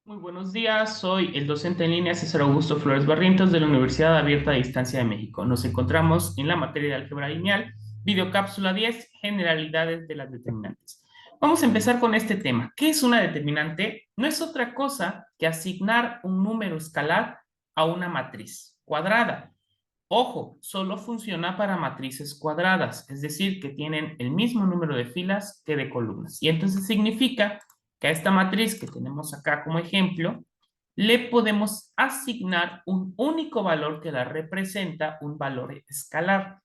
Muy buenos días, soy el docente en línea César Augusto Flores Barrientos de la Universidad Abierta a Distancia de México. Nos encontramos en la materia de álgebra lineal, videocápsula 10, generalidades de las determinantes. Vamos a empezar con este tema. ¿Qué es una determinante? No es otra cosa que asignar un número escalar a una matriz cuadrada. Ojo, solo funciona para matrices cuadradas, es decir, que tienen el mismo número de filas que de columnas. Y entonces significa que a esta matriz que tenemos acá como ejemplo, le podemos asignar un único valor que la representa, un valor escalar.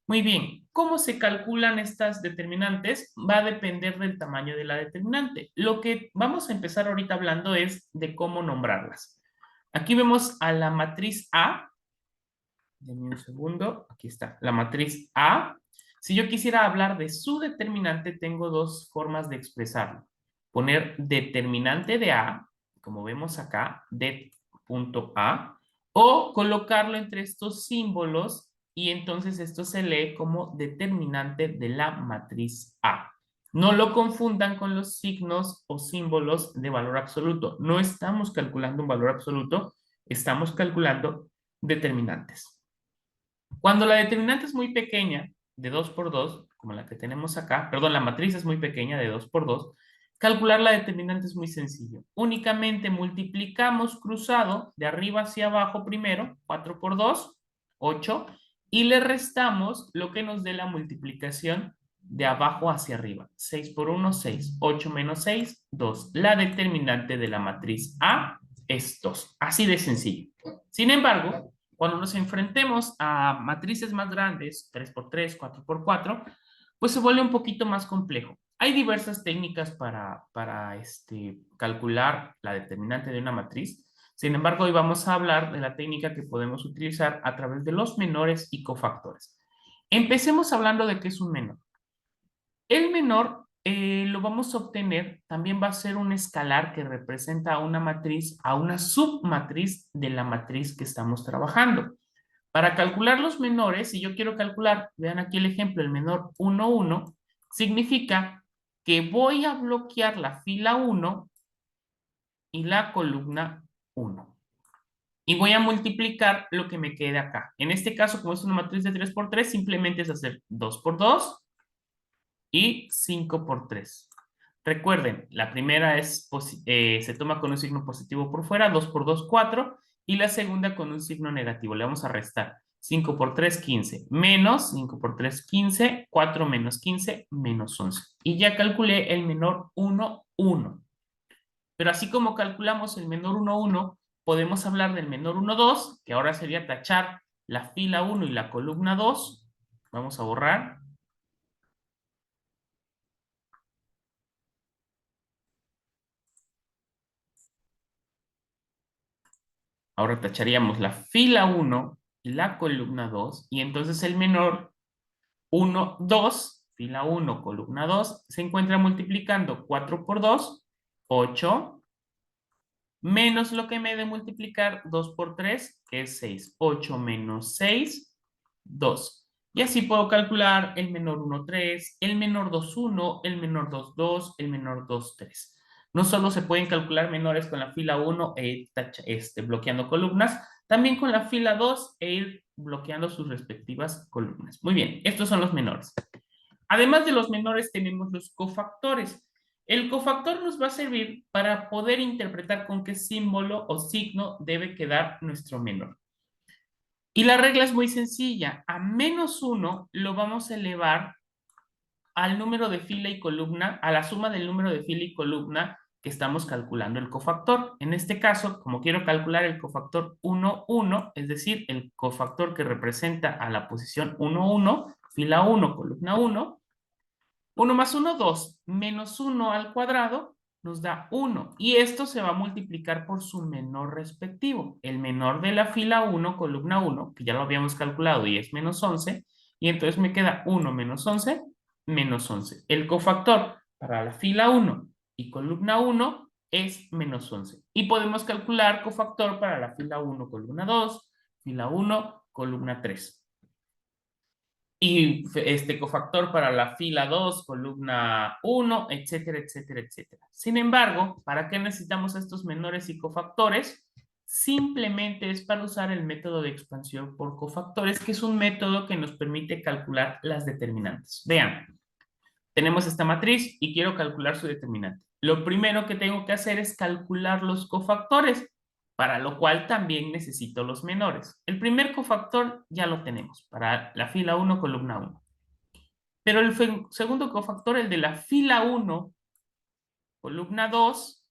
Muy bien, ¿cómo se calculan estas determinantes? Va a depender del tamaño de la determinante. Lo que vamos a empezar ahorita hablando es de cómo nombrarlas. Aquí vemos a la matriz A. Denme un segundo. Aquí está, la matriz A. Si yo quisiera hablar de su determinante, tengo dos formas de expresarlo. Poner determinante de A, como vemos acá, de punto A, o colocarlo entre estos símbolos y entonces esto se lee como determinante de la matriz A. No lo confundan con los signos o símbolos de valor absoluto. No estamos calculando un valor absoluto, estamos calculando determinantes. Cuando la determinante es muy pequeña, de 2 por 2, como la que tenemos acá, perdón, la matriz es muy pequeña, de 2 por 2, calcular la determinante es muy sencillo. Únicamente multiplicamos cruzado de arriba hacia abajo primero, 4 por 2, 8, y le restamos lo que nos dé la multiplicación de abajo hacia arriba. 6 por 1, 6. 8 menos 6, 2. La determinante de la matriz A es 2. Así de sencillo. Sin embargo, cuando nos enfrentemos a matrices más grandes, 3 por 3, 4 por 4, pues se vuelve un poquito más complejo. Hay diversas técnicas para calcular la determinante de una matriz. Sin embargo, hoy vamos a hablar de la técnica que podemos utilizar a través de los menores y cofactores. Empecemos hablando de qué es un menor. El menor lo vamos a obtener, también va a ser un escalar que representa a una matriz, a una submatriz de la matriz que estamos trabajando. Para calcular los menores, si yo quiero calcular, vean aquí el ejemplo, el menor 1, 1, significa que voy a bloquear la fila 1 y la columna 1. Y voy a multiplicar lo que me quede acá. En este caso, como es una matriz de 3 por 3, simplemente es hacer 2 por 2 y 5 por 3. Recuerden, la primera se toma con un signo positivo por fuera, 2 por 2, 4, y la segunda con un signo negativo. Le vamos a restar 5 por 3, 15, menos 5 por 3, 15, 4 menos 15, menos 11. Y ya calculé el menor 1, 1. Pero así como calculamos el menor 1, 1, podemos hablar del menor 1, 2, que ahora sería tachar la fila 1 y la columna 2. Vamos a borrar. Ahora tacharíamos la fila 1 y la columna 2, y entonces el menor 1, 2, fila 1, columna 2, se encuentra multiplicando 4 por 2, 8, menos lo que me dé multiplicar 2 por 3, que es 6. 8 menos 6, 2. Y así puedo calcular el menor 1, 3, el menor 2, 1, el menor 2, 2, el menor 2, 3. No solo se pueden calcular menores con la fila 1 e ir bloqueando columnas, también con la fila 2 e ir bloqueando sus respectivas columnas. Muy bien, estos son los menores. Además de los menores, tenemos los cofactores. El cofactor nos va a servir para poder interpretar con qué símbolo o signo debe quedar nuestro menor. Y la regla es muy sencilla. A menos 1 lo vamos a elevar al número de fila y columna, a la suma del número de fila y columna que estamos calculando el cofactor. En este caso, como quiero calcular el cofactor 1, 1, es decir, el cofactor que representa a la posición 1, 1, fila 1, columna 1, 1 más 1, 2, menos 1 al cuadrado nos da 1. Y esto se va a multiplicar por su menor respectivo. El menor de la fila 1, columna 1, que ya lo habíamos calculado y es menos 11. Y entonces me queda 1 menos 11, menos 11. El cofactor para la fila 1 y columna 1 es menos 11. Y podemos calcular cofactor para la fila 1, columna 2, fila 1, columna 3. y este cofactor para la fila 2, columna 1, etcétera, etcétera, etcétera. Sin embargo, ¿para qué necesitamos estos menores y cofactores? Simplemente es para usar el método de expansión por cofactores, que es un método que nos permite calcular las determinantes. Vean, tenemos esta matriz y quiero calcular su determinante. Lo primero que tengo que hacer es calcular los cofactores, para lo cual también necesito los menores. El primer cofactor ya lo tenemos, para la fila 1, columna 1. Pero el segundo cofactor, el de la fila 1, columna 2,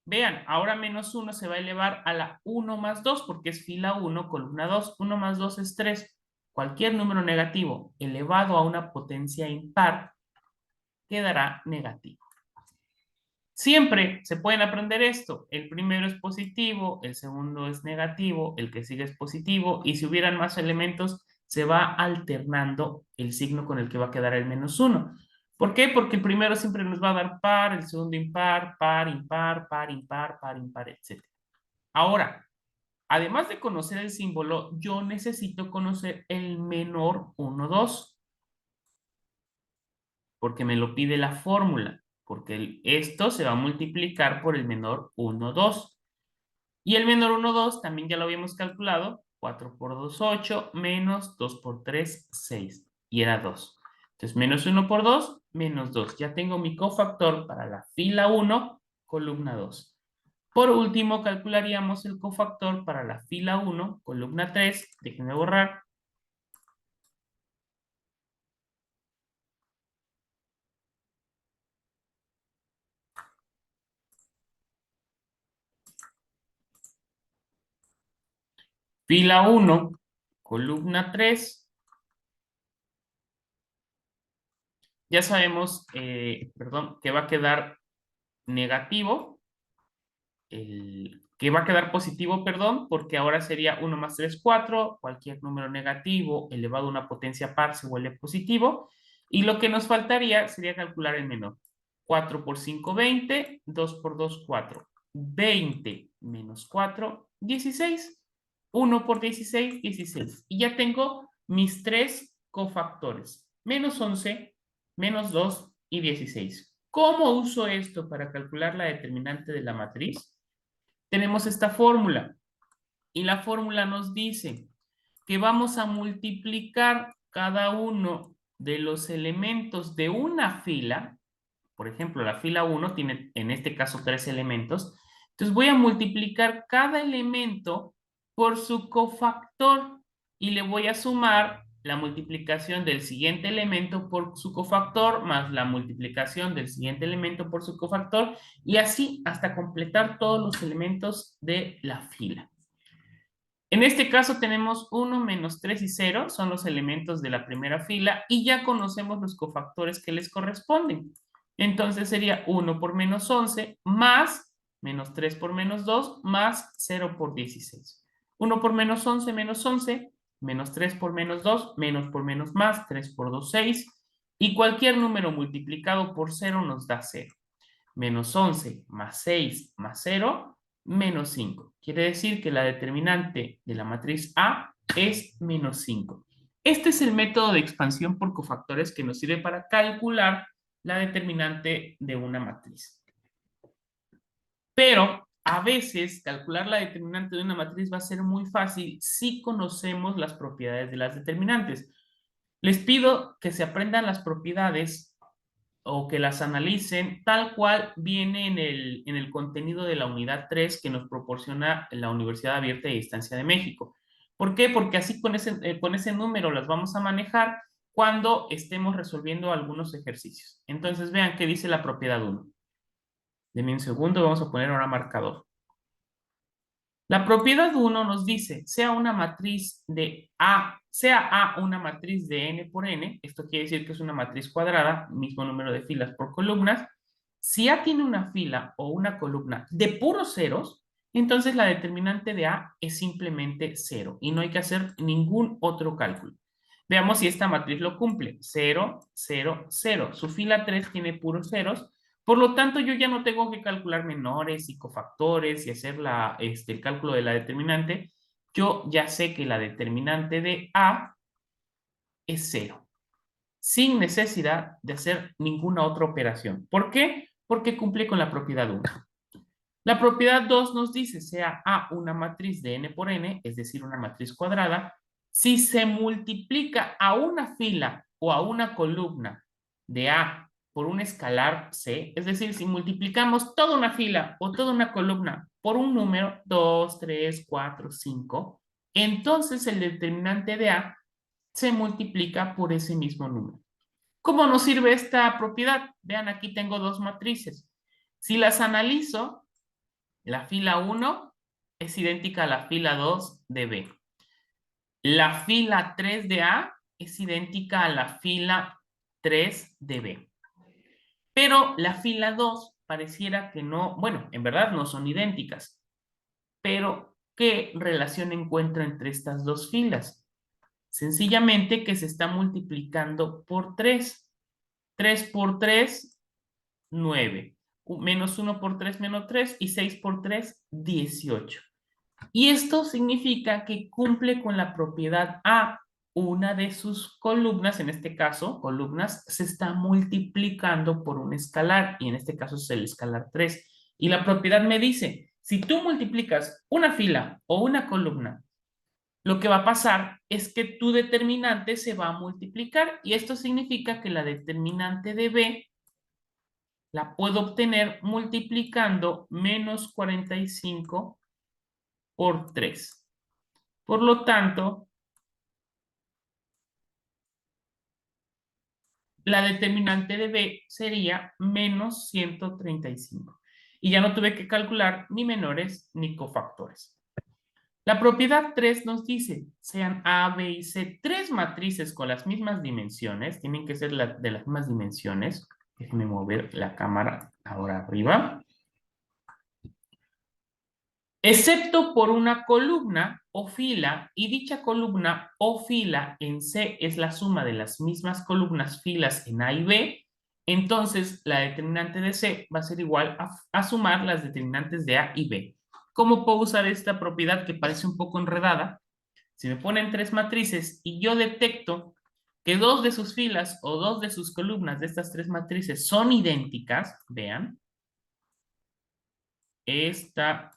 vean, ahora menos 1 se va a elevar a la 1 más 2, porque es fila 1, columna 2. 1 más 2 es 3. Cualquier número negativo elevado a una potencia impar quedará negativo. Siempre se pueden aprender esto. El primero es positivo, el segundo es negativo, el que sigue es positivo, y si hubieran más elementos, se va alternando el signo con el que va a quedar el menos 1. ¿Por qué? Porque el primero siempre nos va a dar par, el segundo impar, par, impar, par, impar, par, impar, etc. Ahora, además de conocer el símbolo, yo necesito conocer el menor 1, 2, porque me lo pide la fórmula, porque esto se va a multiplicar por el menor 1, 2. Y el menor 1, 2 también ya lo habíamos calculado, 4 por 2, 8, menos 2 por 3, 6, y era 2. Entonces, menos 1 por 2, menos 2. Ya tengo mi cofactor para la fila 1, columna 2. Por último, calcularíamos el cofactor para la fila 1, columna 3. Déjenme borrar. Fila 1, columna 3. Ya sabemos, perdón, que va a quedar negativo, que va a quedar positivo, perdón, porque ahora sería 1 más 3, 4, cualquier número negativo elevado a una potencia par se vuelve positivo, y lo que nos faltaría sería calcular el menor. 4 por 5, 20, 2 por 2, 4. 20 menos 4, 16. 1 por 16, 16. Y ya tengo mis tres cofactores. Menos 11, menos 2 y 16. ¿Cómo uso esto para calcular la determinante de la matriz? Tenemos esta fórmula y la fórmula nos dice que vamos a multiplicar cada uno de los elementos de una fila. Por ejemplo, la fila 1 tiene en este caso 3 elementos. Entonces voy a multiplicar cada elemento por su cofactor y le voy a sumar la multiplicación del siguiente elemento por su cofactor más la multiplicación del siguiente elemento por su cofactor, y así hasta completar todos los elementos de la fila. En este caso tenemos 1, menos 3 y 0, son los elementos de la primera fila, y ya conocemos los cofactores que les corresponden. Entonces sería 1 por menos 11 más menos 3 por menos 2 más 0 por 16. 1 por menos 11, menos 3 por menos 2, menos por menos más, 3 por 2, 6. Y cualquier número multiplicado por 0 nos da 0. Menos 11 más 6 más 0, menos 5. Quiere decir que la determinante de la matriz A es menos 5. Este es el método de expansión por cofactores que nos sirve para calcular la determinante de una matriz. Pero a veces calcular la determinante de una matriz va a ser muy fácil si conocemos las propiedades de las determinantes. Les pido que se aprendan las propiedades o que las analicen tal cual viene en el contenido de la unidad 3 que nos proporciona la Universidad Abierta de Distancia de México. ¿Por qué? Porque así con ese número las vamos a manejar cuando estemos resolviendo algunos ejercicios. Entonces vean qué dice la propiedad 1. Denme un segundo, vamos a poner ahora marcador. La propiedad 1 nos dice, sea una matriz de A, sea A una matriz de n por n, esto quiere decir que es una matriz cuadrada, mismo número de filas por columnas. Si A tiene una fila o una columna de puros ceros, entonces la determinante de A es simplemente 0 y no hay que hacer ningún otro cálculo. Veamos si esta matriz lo cumple. 0, 0, 0. Su fila 3 tiene puros ceros. Por lo tanto, yo ya no tengo que calcular menores y cofactores y hacer el cálculo de la determinante. Yo ya sé que la determinante de A es 0, sin necesidad de hacer ninguna otra operación. ¿Por qué? Porque cumple con la propiedad 1. La propiedad 2 nos dice, sea A una matriz de n por n, es decir, una matriz cuadrada, si se multiplica a una fila o a una columna de A por un escalar C, es decir, si multiplicamos toda una fila o toda una columna por un número, 2, 3, 4, 5, entonces el determinante de A se multiplica por ese mismo número. ¿Cómo nos sirve esta propiedad? Vean, aquí tengo dos matrices. Si las analizo, la fila 1 es idéntica a la fila 2 de B. La fila 3 de A es idéntica a la fila 3 de B. Pero la fila 2 pareciera que no, bueno, en verdad no son idénticas. Pero, ¿qué relación encuentro entre estas dos filas? Sencillamente que se está multiplicando por 3. 3 por 3, 9. Menos 1 por 3, menos 3. Y 6 por 3, 18. Y esto significa que cumple con la propiedad A. Una de sus columnas, en este caso, columnas, se está multiplicando por un escalar, y en este caso es el escalar 3. Y la propiedad me dice, si tú multiplicas una fila o una columna, lo que va a pasar es que tu determinante se va a multiplicar, y esto significa que la determinante de B la puedo obtener multiplicando menos 45 por 3. Por lo tanto, la determinante de B sería menos 135. Y ya no tuve que calcular ni menores ni cofactores. La propiedad 3 nos dice, sean A, B y C tres matrices con las mismas dimensiones, tienen que ser de las mismas dimensiones. Déjenme mover la cámara ahora arriba. Excepto por una columna o fila, y dicha columna o fila en C es la suma de las mismas columnas, filas en A y B, entonces la determinante de C va a ser igual a sumar las determinantes de A y B. ¿Cómo puedo usar esta propiedad que parece un poco enredada? Si me ponen tres matrices y yo detecto que dos de sus filas o dos de sus columnas de estas tres matrices son idénticas, vean, esta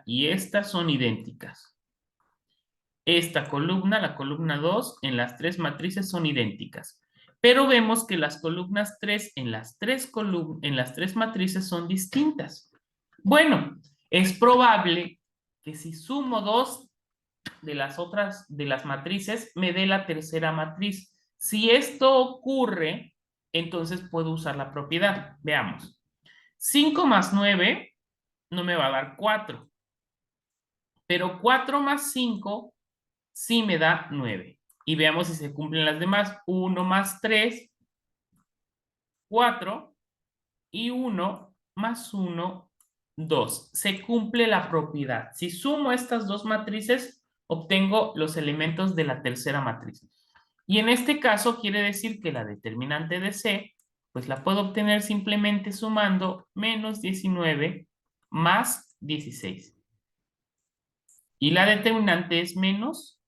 y esta son idénticas. Esta columna, la columna 2, en las tres matrices son idénticas. Pero vemos que las columnas 3 en las tres matrices son distintas. Bueno, es probable que si sumo dos de las matrices, me dé la tercera matriz. Si esto ocurre, entonces puedo usar la propiedad. Veamos. 5 más 9 no me va a dar 4. Pero 4 más 5 sí me da 9. Y veamos si se cumplen las demás. 1 más 3, 4. Y 1 más 1, 2. Se cumple la propiedad. Si sumo estas dos matrices, obtengo los elementos de la tercera matriz. Y en este caso quiere decir que la determinante de C, pues la puedo obtener simplemente sumando menos 19 más 16. Y la determinante es menos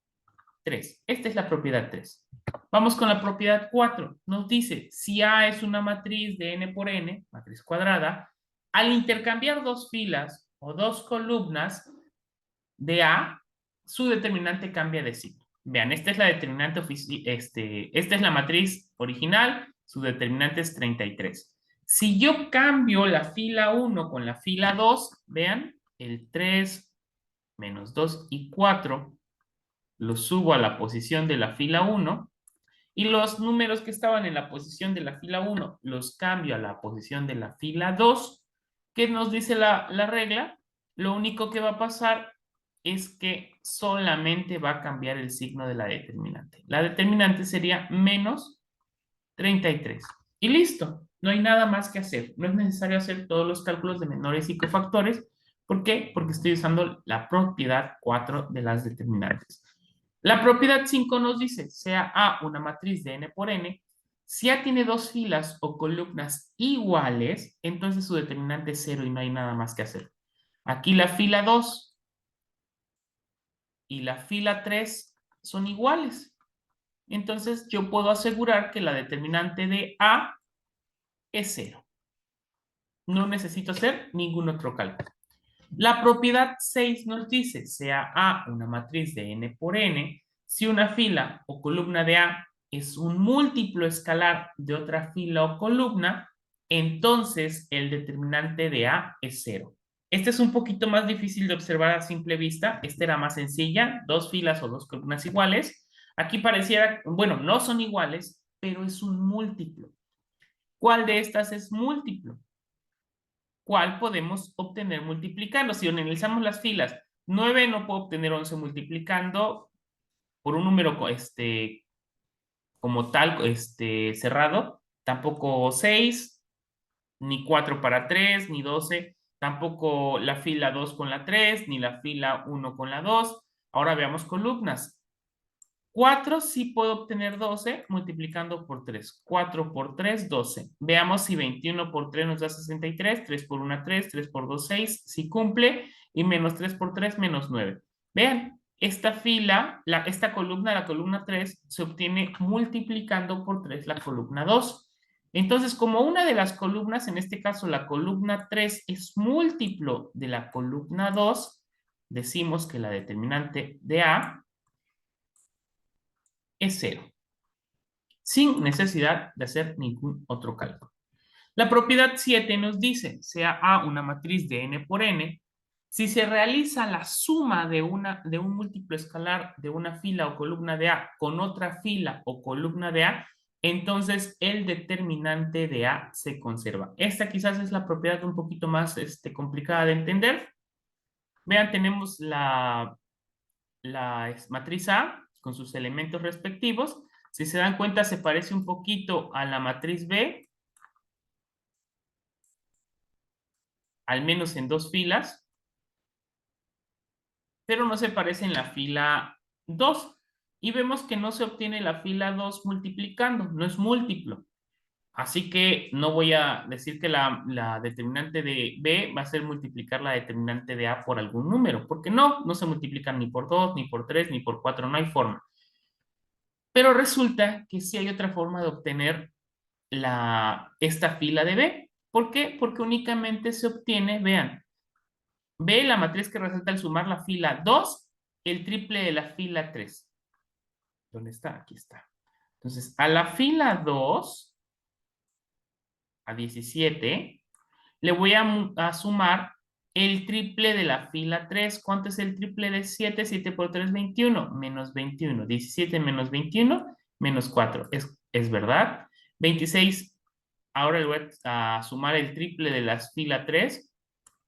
3. Esta es la propiedad 3. Vamos con la propiedad 4. Nos dice, si A es una matriz de n por n, matriz cuadrada, al intercambiar dos filas o dos columnas de A, su determinante cambia de signo. Vean, esta es la determinante esta es la matriz original, su determinante es 33. Si yo cambio la fila 1 con la fila 2, vean, el 3 menos 2 y 4 lo subo a la posición de la fila 1 y los números que estaban en la posición de la fila 1 los cambio a la posición de la fila 2. ¿Qué nos dice la regla? Lo único que va a pasar es que solamente va a cambiar el signo de la determinante. La determinante sería menos 33. Y listo, no hay nada más que hacer. No es necesario hacer todos los cálculos de menores y cofactores. ¿Por qué? Porque estoy usando la propiedad 4 de las determinantes. La propiedad 5 nos dice, sea A una matriz de n por n, si A tiene dos filas o columnas iguales, entonces su determinante es 0 y no hay nada más que hacer. Aquí la fila 2 y la fila 3 son iguales. entonces yo puedo asegurar que la determinante de A es 0. No necesito hacer ningún otro cálculo. La propiedad 6 nos dice, sea A una matriz de n por n, si una fila o columna de A es un múltiplo escalar de otra fila o columna, entonces el determinante de A es 0. Este es un poquito más difícil de observar a simple vista. Esta era más sencilla, dos filas o dos columnas iguales. Aquí pareciera, bueno, no son iguales, pero es un múltiplo. ¿Cuál de estas es múltiplo? ¿Cuál podemos obtener multiplicando? Si analizamos las filas, 9 no puedo obtener 11 multiplicando por un número como tal cerrado, tampoco 6, ni 4 para 3, ni 12, tampoco la fila 2 con la 3, ni la fila 1 con la 2. Ahora veamos columnas. 4 sí puedo obtener 12 multiplicando por 3. 4 por 3, 12. Veamos si 21 por 3 nos da 63. 3 por 1, 3. 3 por 2, 6. Si cumple. Y menos 3 por 3, menos 9. Vean, esta fila, esta columna, la columna 3, se obtiene multiplicando por 3 la columna 2. Entonces, como una de las columnas, en este caso la columna 3, es múltiplo de la columna 2, decimos que la determinante de A es 0, sin necesidad de hacer ningún otro cálculo. La propiedad 7 nos dice, sea A una matriz de n por n, si se realiza la suma de un múltiplo escalar de una fila o columna de A con otra fila o columna de A, entonces el determinante de A se conserva. Esta quizás es la propiedad un poquito más complicada de entender. Vean, tenemos la matriz A con sus elementos respectivos. Si se dan cuenta, se parece un poquito a la matriz B, al menos en dos filas, pero no se parece en la fila 2. Y vemos que no se obtiene la fila 2 multiplicando, no es múltiplo. Así que no voy a decir que la determinante de B va a ser multiplicar la determinante de A por algún número, porque no se multiplican ni por 2, ni por 3, ni por 4, no hay forma. Pero resulta que sí hay otra forma de obtener esta fila de B. ¿Por qué? Porque únicamente se obtiene, vean, B, la matriz que resalta al sumar la fila 2, el triple de la fila 3. ¿Dónde está? Aquí está. Entonces, a la fila 2, a 17, le voy a sumar el triple de la fila 3. ¿Cuánto es el triple de 7? 7 por 3, 21. Menos 21. 17 menos 21, menos 4. Es verdad. 26. Ahora le voy a sumar el triple de la fila 3.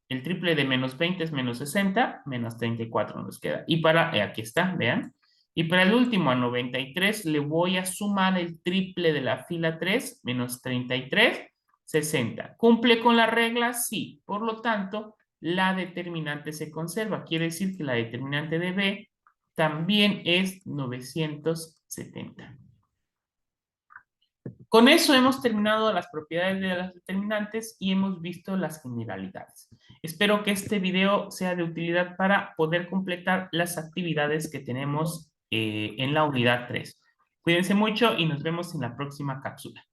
El triple de menos 20 es menos 60, menos 34 nos queda. Y aquí está, vean. Y para el último, a 93, le voy a sumar el triple de la fila 3, menos 33, 60. ¿Cumple con la regla? Sí. Por lo tanto, la determinante se conserva. Quiere decir que la determinante de B también es 970. Con eso hemos terminado las propiedades de las determinantes y hemos visto las generalidades. Espero que este video sea de utilidad para poder completar las actividades que tenemos en la unidad 3. Cuídense mucho y nos vemos en la próxima cápsula.